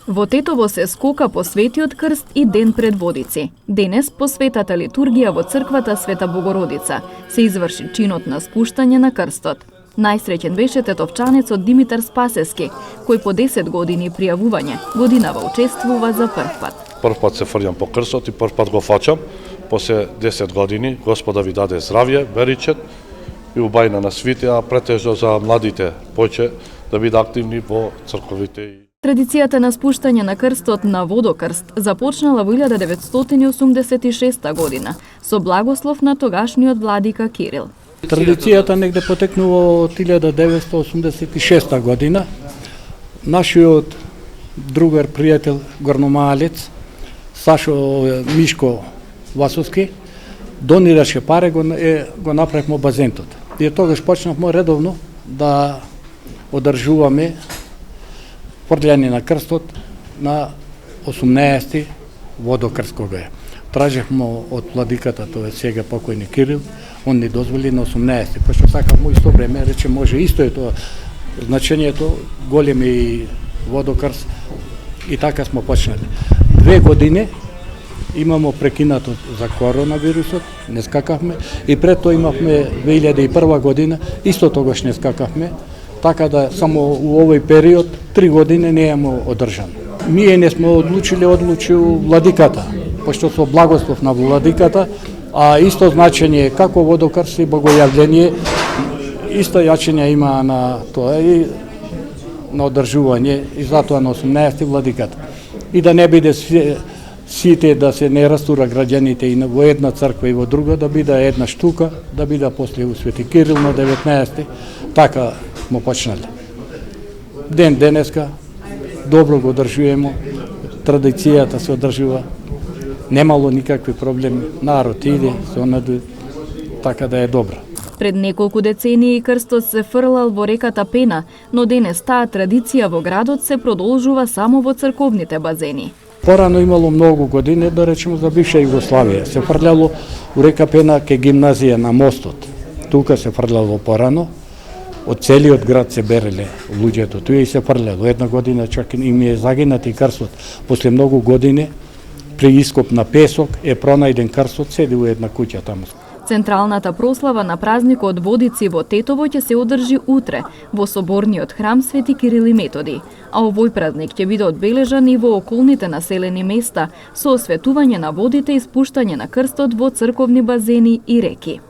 Во Тетово се скока по Светиот крст и ден пред водици. Денес по светата литургија во црквата Света Богородица се изврши чинот на спуштање на крстот. Најсреќен беше тетовчанецот Димитар Спасески, кој по 10 години пријавување годинава учествува за прв пат. Прв пат се фрлјам по крстот и прв пат го фаќам. После 10 години Господа ви даде здравје, веричет и убајна на свите, а претежно за младите поќе да биде активни во црковите. Традицијата на спуштање на крстот на водокрст започнала во 1986 година со благослов на тогашниот владика Кирил. Традицијата негде потекнува од 1986 година. Нашиот другар пријател горномалец Сашо Мишко Васовски донираше пари, го направивме базентот. И тогаш почнавме редовно да одржуваме фрлјање на крстот на 18 водокрст кога е. Тражевме од владиката, тоа е сега покојни Кирил, он ни дозволи на 18, пошто сакавме исто време, рече може исто е тоа значењето, големи водокрст и така сме почнали. 2 години имамо прекинато за коронавирусот, не скакавме и пред тоа имавме 2001 година, исто тогаш не скакавме, така да само у овој период 3 години не имамо одржано. Ние не сме одлучил владиката, пошто со благослов на владиката, а исто значење како водокрст и богојавление, исто јачење има на тоа и на одржување и затоа на 18 владиката. И да не биде сите да се не растура граѓаните и во една црква и во друга, да биде една штука, да биде после у Свети Кирил на 19. Така му почнали. Ден денеска добро го одржуваме, традицијата се одржува, немало никакви проблеми, народ иде, се онаду, така да е добро. Пред неколку децении крстот се фрлал во реката Пена, но денес таа традиција во градот се продолжува само во црковните базени. Порано имало многу години, да речеме за бивша Југославија, се фрляло у река Пена ке гимназија на мостот. Тука се фрляло порано, од целиот град се береле луѓето, тука и се фрляло. Една година чак им е загинати крстот. После многу години при ископ на песок е пронајден крстот, седи у една куќа таму. Централната прослава на празникот Водици во Тетово ќе се одржи утре во соборниот храм Свети Кирил и Методи, а овој празник ќе биде одбележан и во околните населени места со осветување на водите и спуштање на крстот во црковни базени и реки.